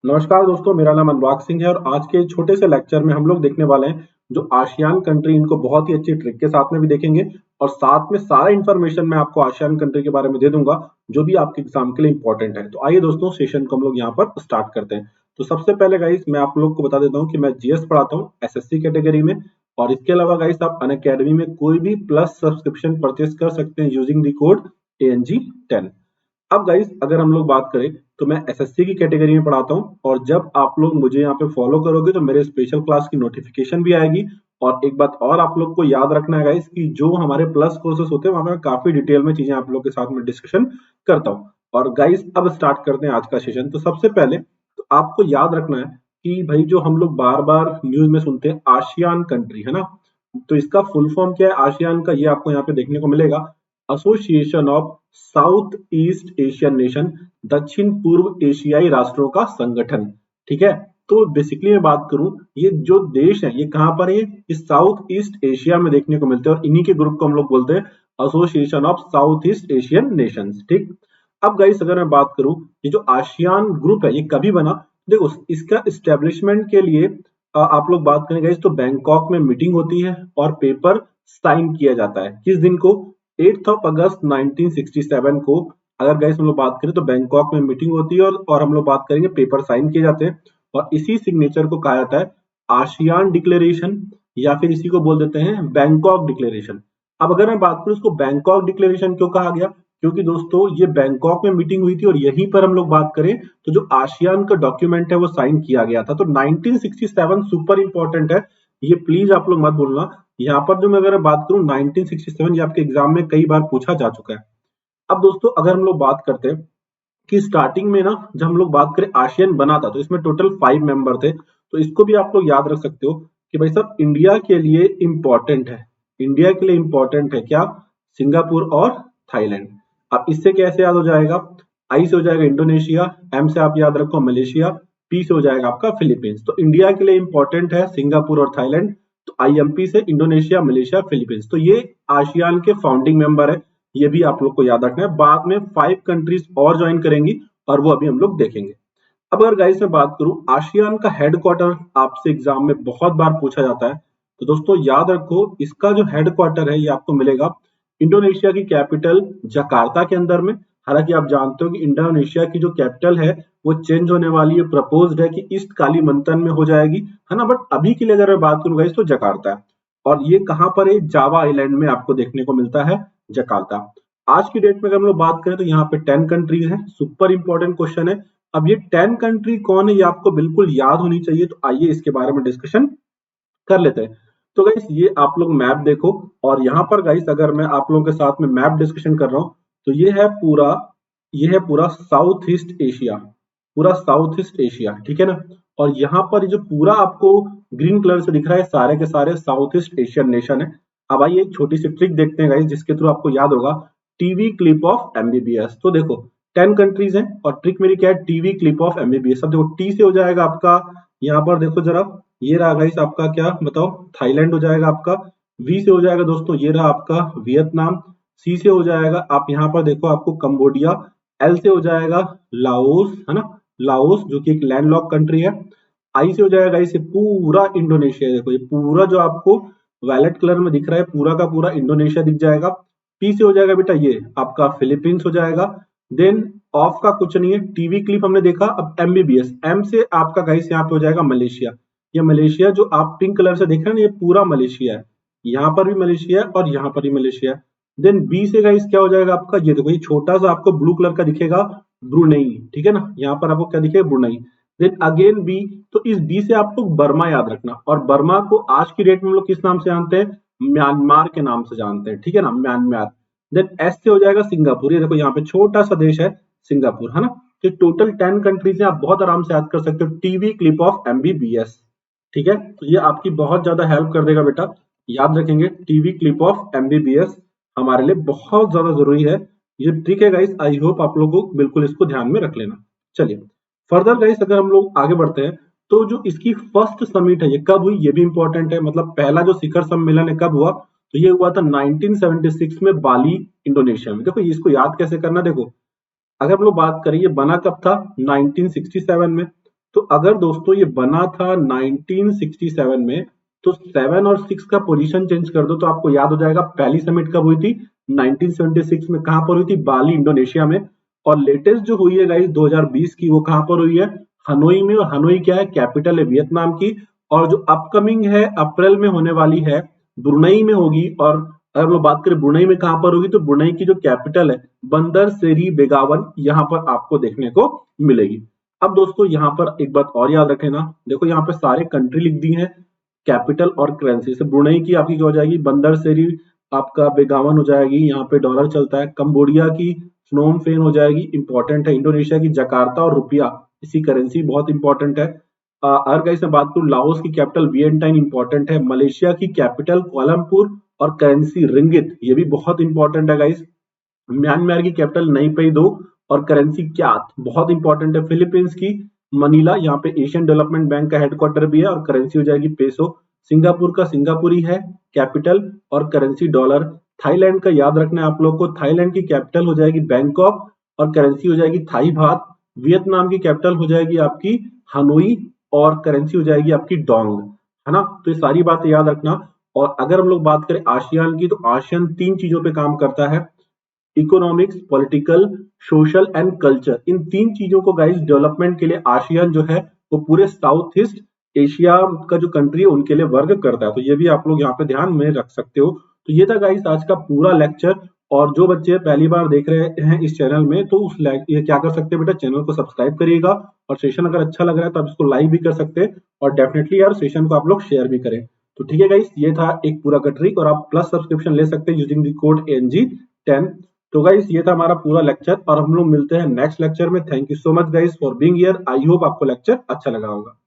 नमस्कार दोस्तों, मेरा नाम अनुराग सिंह है और आज के छोटे से लेक्चर में हम लोग देखने वाले हैं जो आसियान कंट्री, इनको बहुत ही अच्छी ट्रिक के साथ में भी देखेंगे और साथ में सारा इन्फॉर्मेशन मैं आपको आसियान कंट्री के बारे में दे दूंगा जो भी आपके एग्जाम के लिए इंपॉर्टेंट है। तो आइए दोस्तों, सेशन को हम लोग यहाँ पर स्टार्ट करते हैं। तो सबसे पहले गाइस मैं आप लोग को बता देता हूँ कि मैं जीएस पढ़ाता हूँ एसएससी कैटेगरी में, और इसके अलावा गाइस आप अनअकैडमी में कोई भी प्लस सब्सक्रिप्शन परचेस कर सकते हैं यूजिंग द कोड ANG10। अब गाइस अगर हम लोग बात करें तो मैं एसएससी की कैटेगरी में पढ़ाता हूँ, और जब आप लोग मुझे यहाँ पे फॉलो करोगे तो मेरे स्पेशल क्लास की नोटिफिकेशन भी आएगी। और एक बात और आप लोग को याद रखना है गाइस कि जो हमारे प्लस कोर्सेस होते हैं वहां पे मैं काफी डिटेल में चीजें आप लोग के साथ में डिस्कशन करता हूँ। और गाइस अब स्टार्ट करते हैं आज का सेशन। तो सबसे पहले तो आपको याद रखना है कि भाई जो हम लोग बार बार न्यूज में सुनते हैं आसियान कंट्री, है ना, तो इसका फुल फॉर्म क्या है आसियान का, ये आपको यहाँ पे देखने को मिलेगा। Association of south east Asian nation, दक्षिण पूर्व एशियाई राष्ट्रों का संगठन। ठीक है, तो बेसिकली मैं बात करूं, ये जो देश है ये कहां पर है, ये साउथ ईस्ट एशिया में देखने को मिलते हैं और इन्हीं के ग्रुप को हम लोग बोलते हैं association of south east Asian Nations. ठीक, अब गाइस अगर मैं बात करूं, ये जो आसियान ग्रुप है ये कभी बना, देखो इसका एस्टेब्लिशमेंट के लिए आप लोग बात करें गाइस तो बैंकॉक में मीटिंग होती है और पेपर साइन किया जाता है। किस दिन को? 8 अगस्त 1967 को। अगर गाइस हम लोग बात करें तो बैंकॉक में मीटिंग होती है और हम लोग बात करेंगे पेपर साइन किए जाते हैं, और इसी सिग्नेचर को कहा जाता है आसियान डिक्लेरेशन, या फिर इसी को बोल देते हैं बैंकॉक डिक्लेरेशन। अब अगर मैं बात करूं इसको बैंकॉक डिक्लेरेशन क्यों कहा गया, क्योंकि दोस्तों ये बैंकॉक में मीटिंग हुई थी और यहीं पर हम लोग बात करें तो जो आसियान का डॉक्यूमेंट है वो साइन किया गया था। तो 1967 सुपर इंपॉर्टेंट है, ये प्लीज आप लोग मत भूलना। यहाँ पर जो मैं अगर बात करूं 1967, ये आपके एग्जाम में कई बार पूछा जा चुका है। अब दोस्तों अगर हम लोग बात करते हैं कि स्टार्टिंग में ना जब हम लोग बात करें आसियान बना था तो इसमें टोटल 5 मेंबर थे। तो इसको भी आप लोग याद रख सकते हो कि भाई साहब इंडिया के लिए इंपॉर्टेंट है, इंडिया के लिए इंपॉर्टेंट है क्या? सिंगापुर और थाईलैंड। अब इससे कैसे याद हो जाएगा? आई से हो जाएगा इंडोनेशिया, एम से आप याद रखो मलेशिया, पी से हो जाएगा आपका फिलीपींस। तो इंडिया के लिए इंपॉर्टेंट है सिंगापुर और थाईलैंड, तो आईएमपी से इंडोनेशिया, मलेशिया, फिलीपींस। तो ये आसियान के फाउंडिंग मेंबर है, ये भी आप लोग को याद रखना है। बाद में 5 कंट्रीज और ज्वाइन करेंगी और वो अभी हम लोग देखेंगे। अब अगर गाइस मैं बात करूं आसियान का हेडक्वार्टर, आपसे एग्जाम में बहुत बार पूछा जाता है, तो दोस्तों याद रखो इसका जो हेडक्वार्टर है ये आपको मिलेगा इंडोनेशिया की कैपिटल जकार्ता के अंदर में। हालांकि आप जानते हो कि इंडोनेशिया की जो कैपिटल है वो चेंज होने वाली है, प्रपोज्ड है कि ईस्ट कालीमंतन में हो जाएगी, है ना, बट अभी के लिए अगर मैं बात करूं गाइस तो जकार्ता है। और ये कहां पर है? जावा आइलैंड में आपको देखने को मिलता है जकार्ता। आज की डेट में अगर हम लोग बात करें तो यहाँ पे 10 कंट्रीज हैं। सुपर इंपॉर्टेंट क्वेश्चन है। अब ये 10 कंट्री कौन है ये आपको बिल्कुल याद होनी चाहिए, तो आइए इसके बारे में डिस्कशन कर लेते हैं। तो गाइस ये आप लोग मैप देखो, और यहाँ पर गाइस अगर मैं आप लोगों के साथ में मैप डिस्कशन कर रहा हूँ तो ये है पूरा साउथ ईस्ट एशिया, पूरा साउथ ईस्ट एशिया, ठीक है ना। और यहाँ पर जो पूरा आपको ग्रीन कलर से दिख रहा है सारे के सारे साउथ ईस्ट एशियन नेशन है। अब आइए एक छोटी सी ट्रिक देखते हैं गाइस जिसके थ्रू आपको याद होगा, टीवी क्लिप ऑफ एमबीबीएस। तो देखो 10 कंट्रीज हैं और ट्रिक मेरी क्या है, टीवी क्लिप ऑफ एमबीबीएस। अब देखो टी से हो जाएगा आपका, यहाँ पर देखो जरा, ये रहा गाइस आपका क्या बताओ, थाईलैंड हो जाएगा आपका। वी से हो जाएगा दोस्तों, ये रहा आपका वियतनाम। सी से हो जाएगा आप यहाँ पर देखो आपको कंबोडिया। एल से हो जाएगा लाओस, है ना, लाओस जो कि एक लैंडलॉक कंट्री है। आई से हो जाएगा इसे पूरा इंडोनेशिया, देखो ये पूरा जो आपको वैलेट कलर में दिख रहा है पूरा का पूरा इंडोनेशिया दिख जाएगा। पी से हो जाएगा बेटा ये आपका फिलीपींस हो जाएगा। देन ऑफ का कुछ नहीं है, टीवी क्लिप हमने देखा। अब एमबीबीएस, एम से आपका गाइस यहाँ पे हो जाएगा मलेशिया। ये मलेशिया जो आप पिंक कलर से देख रहे हैं ना ये पूरा मलेशिया है, यहाँ पर भी मलेशिया है और यहाँ पर भी मलेशिया है। देन बी से गाइस क्या हो जाएगा आपका, ये देखो ये छोटा सा आपको ब्लू कलर का दिखेगा ब्रुनई, ठीक है ना, यहाँ पर आपको क्या दिखेगा ब्रुनई। देन अगेन बी, तो इस बी से आपको बर्मा याद रखना, और बर्मा को आज की डेट में हम लोग किस नाम से जानते हैं? म्यांमार के नाम से जानते हैं, ठीक है ना, म्यांमार। देन एस से हो जाएगा सिंगापुर, ये देखो यहाँ पे छोटा सा देश है सिंगापुर, है ना। तो टोटल 10 कंट्रीज है, आप बहुत आराम से याद कर सकते हो, टीवी क्लिप ऑफ एमबीबीएस। ठीक है, तो ये आपकी बहुत ज्यादा हेल्प कर देगा बेटा, याद रखेंगे टीवी क्लिप ऑफ एमबीबीएस हमारे लिए बहुत ज्यादा जरूरी है। ये ट्रिक है गाइस, आई होप आप लोगों को बिल्कुल इसको ध्यान में रख लेना। चलिए फर्दर गाइस अगर हम लोग आगे बढ़ते हैं तो जो इसकी फर्स्ट समिट है ये कब हुई ये भी इंपॉर्टेंट है, मतलब पहला जो शिखर सम्मेलन है कब हुआ, तो ये हुआ था 1976 में बाली इंडोनेशिया में। देखो इसको याद कैसे करना, देखो अगर हम लोग बात करें ये बना कब था 1967 में, तो अगर दोस्तों ये बना था 1967 में, तो 7 और 6 का पोजीशन चेंज कर दो तो आपको याद हो जाएगा पहली समिट कब हुई थी, 1976 में। कहां पर हुई थी, बाली इंडोनेशिया में। और लेटेस्ट जो हुई है गाइस 2020 की, वो कहां पर हुई है, हनोई में। और हनोई क्या है, कैपिटल है वियतनाम की। और जो अपकमिंग है अप्रैल में होने वाली है, ब्रुनई में होगी। और अगर हम लोग बात करें ब्रुनई में कहां पर होगी, तो ब्रुनई की जो कैपिटल है बंदर सेरी बेगावन, यहां पर आपको देखने को मिलेगी। अब दोस्तों यहाँ पर एक बात और याद रखें ना, देखो यहाँ पे सारे कंट्री लिख दी हैं, कैपिटल और करेंसी से। ब्रुनई की आपकी क्या हो जाएगी, बंदर सेरी आपका बेगावन हो जाएगी, यहाँ पे डॉलर चलता है। कंबोडिया की फ्नोम फेन हो जाएगी, इंपॉर्टेंट है। इंडोनेशिया की जकार्ता और रुपया, इसी करेंसी बहुत इंपॉर्टेंट है। अगर गाइस मैं बात करूं, लाओस की कैपिटल वियंटाइन इंपॉर्टेंट है। मलेशिया की कैपिटल कोलमपुर और करेंसी रिंगित, ये भी बहुत इंपॉर्टेंट है गाइस। म्यांमार की कैपिटल नई पई दो और करेंसी क्यात, बहुत इंपॉर्टेंट है। फिलीपींस की मनीला, यहाँ पे एशियन डेवलपमेंट बैंक का हेडक्वार्टर भी है और करेंसी हो जाएगी पेसो। सिंगापुर का सिंगापुरी है कैपिटल और करेंसी डॉलर। थाईलैंड का याद रखना है आप लोग को, थाईलैंड की कैपिटल हो जाएगी बैंकॉक और करेंसी हो जाएगी थाई बात। वियतनाम की कैपिटल हो जाएगी आपकी हनोई और करेंसी हो जाएगी आपकी डोंग, है ना। तो ये सारी बातें याद रखना। और अगर हम लोग बात करें आसियान की, तो आसियान 3 चीजों पे काम करता है, economics, political, social and culture. इन 3 चीजों को गाइस डेवलपमेंट के लिए आसियान जो है वो पूरे साउथ ईस्ट एशिया का जो कंट्री है उनके लिए वर्क करता है। तो ये भी आप लोग यहाँ पे ध्यान में रख सकते हो। तो ये था गाइस आज का पूरा लेक्चर। और जो बच्चे पहली बार देख रहे हैं इस चैनल में, तो ये क्या कर सकते हैं बेटा, चैनल को सब्सक्राइब करिएगा। और सेशन अगर अच्छा लग रहा है तो आप इसको लाइक भी कर सकते हैं। और डेफिनेटली यार सेशन को आप लोग शेयर भी करें। तो ठीक है गाइस, ये था एक पूरा का ट्रिक। और आप प्लस सब्सक्रिप्शन ले सकते हैं यूजिंग द कोड ANG10। तो गाइस ये था हमारा पूरा लेक्चर और हम लोग मिलते हैं नेक्स्ट लेक्चर में। Thank you so much guys for being here. I hope आपको लेक्चर अच्छा लगा होगा।